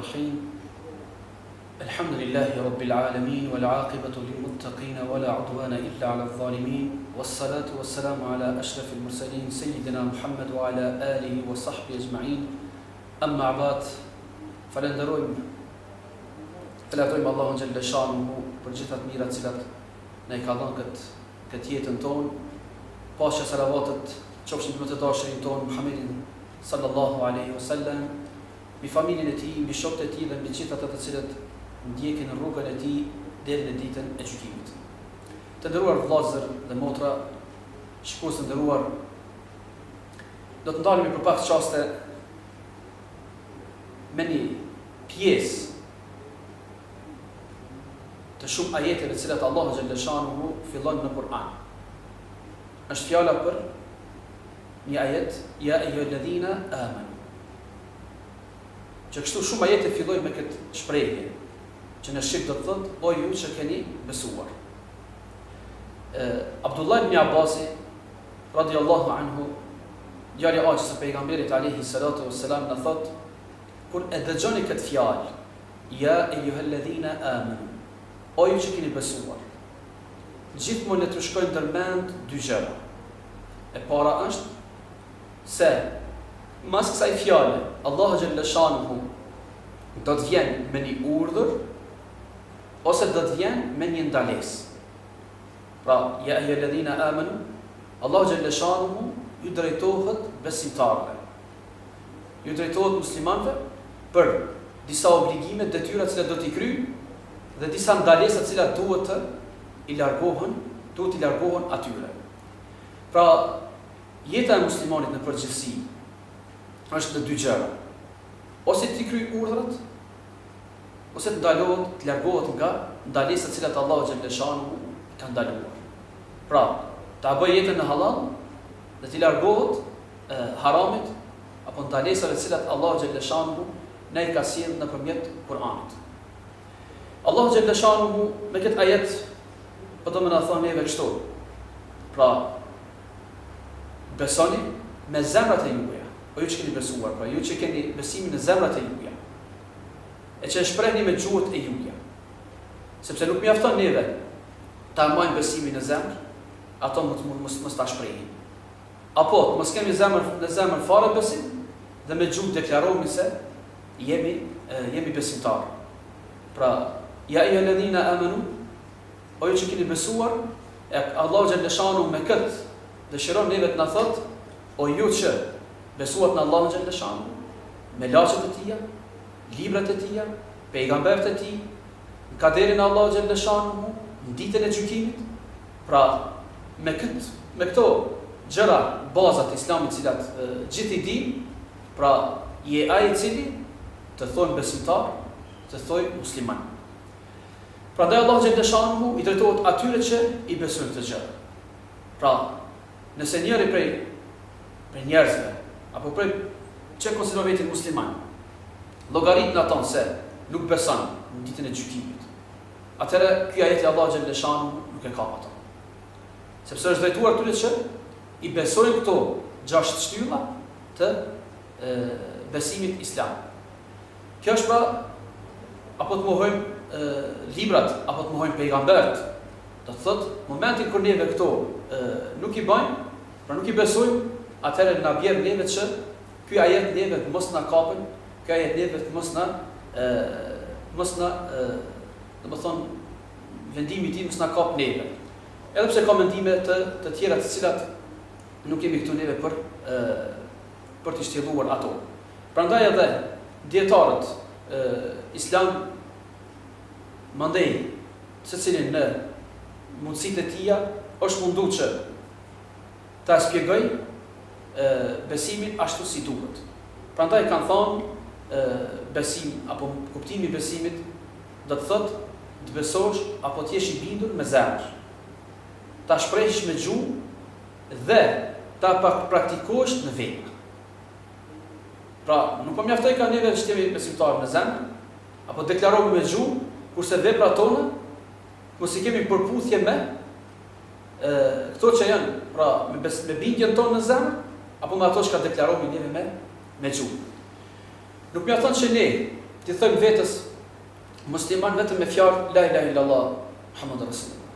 الرحيم الحمد لله رب العالمين والعاقبة للمتقين ولا عدوان إلا على الظالمين والصلاة والسلام على أشرف المرسلين سيدنا محمد وعلى آله وصحبه أجمعين أما بعد فلندروim Allahu xhalla shanuhu për gjithat mirat cilat na I ka dhënë këtë jetën tonë, paqja salavatet qofshin për të dashurin tonë Muhammedin sallallahu alaihi wasallam, mbi familjen e tij, mbi shokët e tij dhe mbi gjithat ata të cilët ndjekin rrugën e tij deri në ditën e gjykimit. Të nderuar vëllezër dhe motra, shikues të nderuar, do të ndalemi për pak çaste me një pjesë të shumë ajeteve të cilat Allahu xhalla shanuhu fillon në Kur'an. Është fjala për një ajet, ja ayyuhalladhina amanu. Që kështu shumë ajete fillojnë me këtë shprehje, që në shqip do të thotë, o ju që keni besuar. Abdullah ibn Abbasi radiyallahu anhu, djali I aqës së pejgamberit alayhi salatu wassalam, na thotë, kur e dëgjoni këtë fjalë, ja ayyuhalladhina amanu, o ju që keni besuar, gjithmonë le të shkojnë ndërmend dy gjëra. E para është se mas kësaj fjale Allahu xhalla shanuhu do të vjen me një urdhër ose do të vjen me një ndalesë. Pra, ja ayyuhalladhina amanu, Allahu xhalla shanuhu ju drejtohet besimtarëve, ju drejtohet muslimanëve për disa obligime, detyra që do t'i kryjnë dhe disa ndalesa të cilat duhet të I largohen atyre. Pra, jeta e muslimanit në përgjithësi është në dy gjëra. Ose t'i kryj urdhrat, ose të ndalohet, të largohet nga ndalesat të cilat Allahu xhalla shanuhu ka ndaluar. Pra, ta bëj jetën në halal dhe t'i largohet haramit apo ndalesave të cilat Allahu xhalla shanuhu na I ka sjellë nëpërmjet Kur'anit. Allahu xhalla shanuhu me këtë ajet po do më na thonë neve kështu. Pra, besoni me zemrat e juaja, o ju që keni besuar, pra ju që keni besimin në zemrat e juaja, e që e shprehni me gjuhët e juaja. Sepse nuk mjafton neve ta marrim besimin në zemër, ato mos ta shprehin. Apo mos kemi në zemër fare besim dhe me gjuhë deklarojmë se jemi besimtar. Pra, ja ayyuhalladhina amanu, o ju që keni besuar, Allahu xhalla shanuhu me këtë dëshiron neve të na thotë, o ju që besuat në Allahu xhalla shanuhu, me laçet e tija, librat e tija, pejgamberët e tij, në kaderin e Allahu xhalla shanuhu, në ditën e gjykimit. Pra, me këto gjëra bazat e Islamit, të cilat gjithë I dinë, pra je ai I cili të thonë besimtar, të thonë musliman. Prandaj Allahu xhalla shanuhu I drejtohet atyre që I besojnë këtë gjë. Pra, nëse njëri prej njerëzve apo prej që konsideron vetin musliman, llogarit në aton se nuk beson në ditën e gjykimit, atëherë ky ajet I Allahu xhalla shanuhu nuk e ka ato. Sepse është drejtuar atyre që I besojnë këto 6 shtylla të besimit islam. Kjo është pra, apo të mohojmë librat, apo të mohojmë pejgamberët, do të thotë, momentin kur neve këto nuk I bëjmë, pra nuk I besojmë, atëherë na bjerë neve që ky ajet neve të mos na kapën, ky ajet neve të mos na domethënë vendimi I tij mos na kap neve. Edhe pse ka mendime të tjera të cilat nuk kemi këtu neve për të shtjelluar ato. Prandaj edhe dietarët islam mandej secilin në mundësitë e tija është mundu që ta shpjegoj besimin ashtu si duhet. Prandaj kanë thonë besim apo kuptimi I besimit do të thotë të besosh apo të jesh I bindur me zemër, ta shprehësh me gjuhë dhe ta praktikosh në vepra. Pra, nuk po mjaftoj ka neve që jemi besimtarë në zemër, apo deklarojmë me gjuhë, kurse veprat tona mos I kemi përputhje me këto që janë, pra me bindjen tonë në zemër, apo me ato që ka deklarojmë neve me gjuhë. Nuk mjafton që ne ti thënë vetës musliman vetëm me fjalë la ilaha illallah Muhammadur Rasulullah.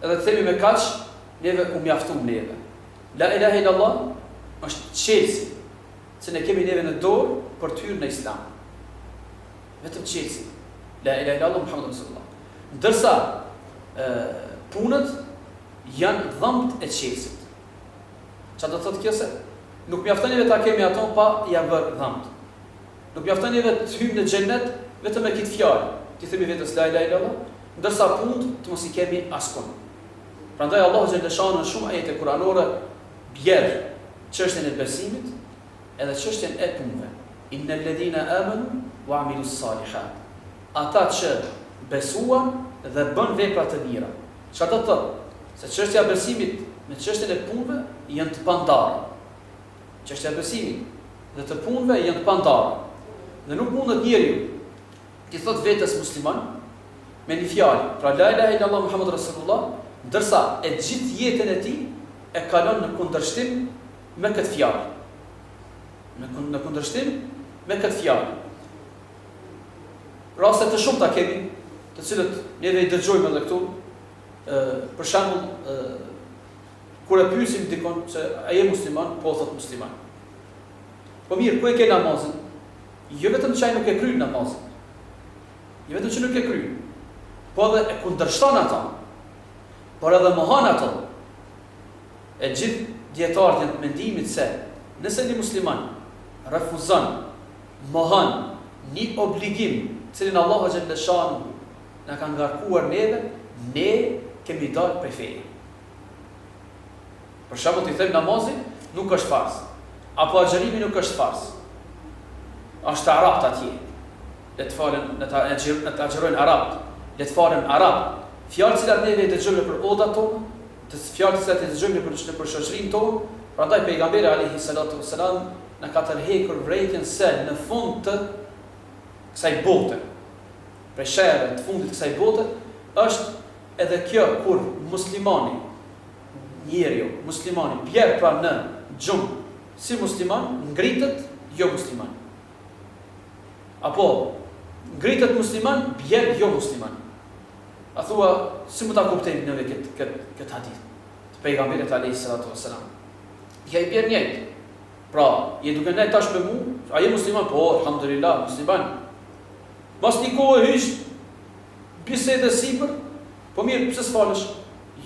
Edhe të themi me kaq, neve u mjaftum neve. La ilaha illallah është çelësi që ne kemi neve në dorë për të hyrë në Islam. Vetëm çelësi. La ilaha illallah Muhammadur Rasulullah. Ndërsa punët janë dhëmbët e çelësit. Çfarë do thotë kjo se? Nuk mjafton neve ta kemi ato pa ja bërë dhëmbët. Nuk mjafton neve të hyjmë në xhenet vetëm me këtë fjalë. Ti themi vetës la ilaha illallah, ndërsa punët të mos i kemi askund. Prandaj Allahu xhaleshanu në shumë ajete kuranore bjerë çështjen e besimit edhe çështjen e punëve. Innal ladhina amanu wa amilus salihat. Ata që besuan dhe bën vepra të mira. Çfarë do të thotë? Se çështja e besimit me çështjen e punëve janë të pandarë. Çështja e besimit dhe të punëve janë të pandarë. Dhe nuk mundet njeriu ti thot vetes musliman me një fjalë, pra la ilaha illallah Muhammadur Rasulullah, ndërsa e gjithë jetën e tij e kalon në kundërshtim me këtë fjalë. Në kundërshtim me këtë fjalë. Raste të shumta kemi, të cilët neve i dëgjojmë edhe këtu, për shembull, kur e pyesim dikon se a je musliman, po thot musliman. Po mirë, ku e ke namazin? Jo vetëm që ai nuk e kryen namazin. Jo vetëm që nuk e kryen, po edhe e kundërshton ata. Por edhe mohon ato. E gjithë dietarët janë të mendimit se nëse një musliman refuzon, mohon një obligim, cilin Allahu xhaleshanu na ka ngarkuar neve, ne kemi dalë prej feje. Për shembull, ti them namazi nuk është farz, apo agjerimi nuk është farz. Është arabt atje. Le të falen, le të agjerojnë arabt, le të falen arabt. Fjalë cilat neve i dëgjojmë për odat tona, të fjalë cilat i dëgjojmë për shoqërinë tonë, prandaj pejgamberi alayhi salatu wassalam na ka tërhequr vërejtjen se në fund të kësaj bote, prej sherrë të fundit të kësaj bote, është edhe kjo kur muslimani, njeriu, muslimani bjerë pra në gjumë si musliman, ngritet jo musliman. Apo ngritet musliman, bjerë jo musliman. A thua, si mu ta kuptojmë nëve këtë hadith të pejgamberit alayhi salatu wassalam. Ja i bjerë njëjtë. Pra, je duke ndaj tash me mu, a je musliman? Po, alhamdulillah, musliman. Mas një kohë hysh, bisede sipër, po mirë, pse s'falesh?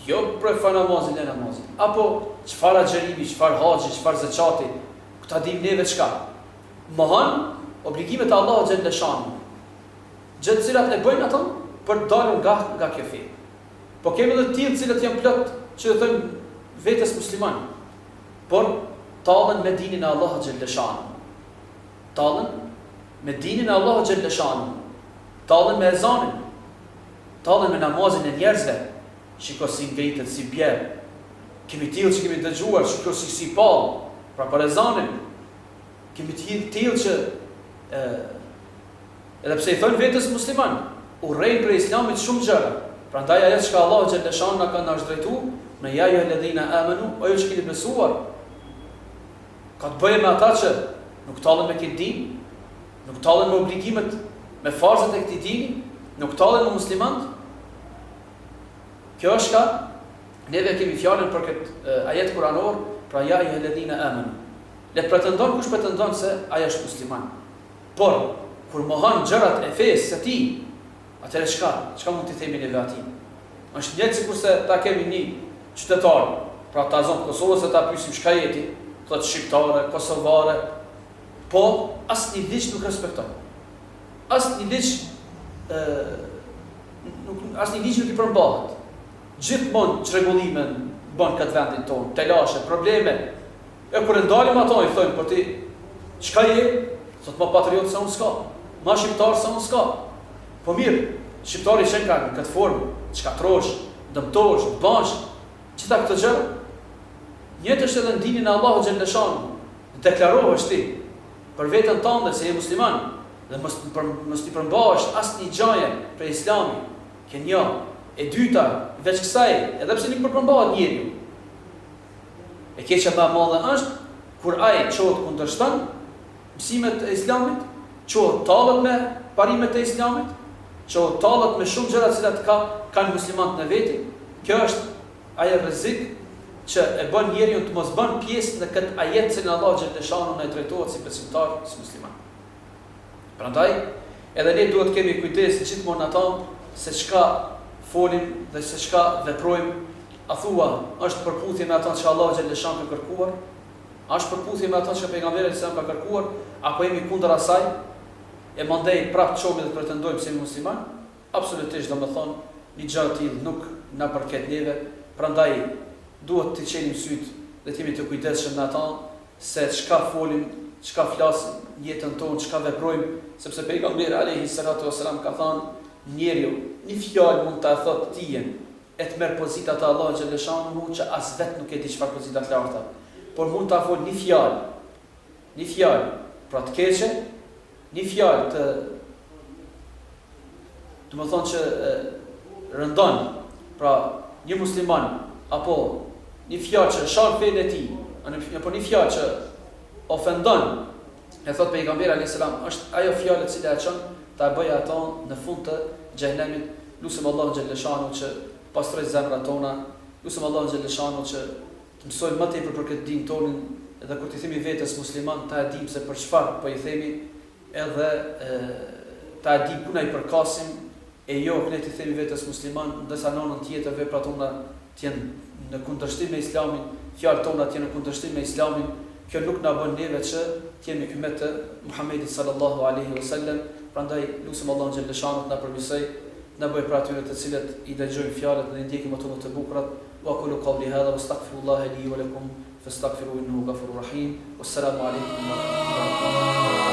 Jo për fa namazin e namazin. Apo, qëfar agjerimi, qëfar haxhi, qëfar zeqati, këta dim neve qka. Mohon obligimet e Allahu xhaleshanu. Gjëtë cilat e bëjnë ato, për të dalur nga kjo fe. Po kemi edhe të tillë cilët janë plot që thënë vetes musliman, por tallen me dinin e Allahut xhaleshanu. Tallen me dinin e Allahut xhaleshanu. Tallen me ezanin. Tallen me namazin e njerëzve. Shiko si ngritet, si bjerë. Kemi tillë që kemi dëgjuar, shiko si pall, pra për ezanin. Kemi tillë që edhe pse i thon vetes musliman, urrejnë për islamit shumë gjëra. Prandaj ajo që Allahu xhaleshanu na ka ndërtuar, në ja ju alladhina amanu, ajo që keni besuar, ka të bëjë me ata që nuk tallen me këtë din, nuk tallen me obligimet, me farzat e këtij dini, nuk tallen me muslimanët. Kjo është ka neve kemi fjalën për këtë ajet kuranor, pra ja ju alladhina amanu. Le të pretendon kush pretendon se ai është musliman. Por kur mohon gjërat e fesë së tij, atëherë çka mund t'i themi neve atij? Është njëjtë sikurse ta kemi një qytetar, pra ta zonë Kosovës e ta pyesim çka jeti, thotë shqiptare, kosovare, po asnjë ligj nuk respekton. Asnjë ligj nuk i përmbahet. Gjithmonë çrregullime bën këtë vendin tonë, telashe, probleme. E kur e ndalim ato i thonë, po ti çka je? Thotë më patriot se unë s'ka, më shqiptar se unë s'ka. Po mirë, shqiptari që ka në këtë formë, çkatrosh, dëmtosh, bash, gjitha këtë gjëra. Njëtë është edhe ndinin e Allahu xhaleshanu. Deklarohesh ti për veten tënde se je musliman dhe mos ti përmbahesh asnjë gjëje për Islamin. Ke një. E dyta, veç kësaj, edhe pse nuk përmbahet njeriu. E keqja më e madhe është kur ai çohet kundërshton mësimet e Islamit, qohët talët me parimet e Islamit, qohët talët me shumë gjëra të cilat kanë muslimanët në veti. Kjo është ajo rrezik që e bën njeriu të mos bën pjesë në këtë ajet që Allah xhaleshanu na trajtohet si besimtar, si musliman. Prandaj, edhe ne duhet kemi kujdes gjithmonë ata se çka folim dhe se çka veprojmë, a thua është përputhje me ata që Allah xhaleshanu ka kërkuar, është përputhje me ata që pejgamberi sa ka kërkuar, apo jemi kundër asaj, e mandej prapë çomi dhe pretendojmë si musliman? Absolutisht, domethënë, një gjë e tillë nuk na përket neve, prandaj duhet të qenim syt dhe të jemi të kujdesshëm me ata se çka folim, çka flasim, jetën tonë, çka veprojmë, sepse pejgamberi alayhi salatu wasalam ka thënë njeriu një fjalë mund ta thotë tijen e të merr pozitat e Allahut xhaleshanu që as vet nuk e di çfarë pozita të larta, por mund ta fol një fjalë pra të keqe, një fjalë të më thonë që rëndon, pra një musliman, apo një fjalë që shan fenë e tij, apo një fjalë që ofendon, e thot pejgamberi alayhis salam, është ajo fjalë e cila e çon ta bëjë ato në fund të xhenemit. Lutem Allahun xhaleshanu që pastroj zemrat tona, lutem Allahun xhaleshanu që të mësojmë më tepër për këtë din tonin, edhe kur t'i themi vetes musliman, ta e dim se për çfarë po i themi, edhe ta e dim puna i përkasim, e jo ne t'i themi vetes musliman, ndërsa në anën tjetër veprat tona të jenë në kundërshtim me Islamin, fjalët tona të jenë në kundërshtim me Islamin. Kjo nuk na bën neve që të jemi ymmet të Muhamedit sallallahu alaihi wasallam. Prandaj lutem Allahun xhaleshanu të na përmirësoj, na bëj për atyre të cilët i dëgjojnë fjalët dhe i ndjekim ato të bukura. Wa qulu qawli hadha wastaghfirullaha li wa lakum fastaghfiruhu innahu ghafurur rahim. Wassalamu alaikum wa rahmatullahi wa barakatuh.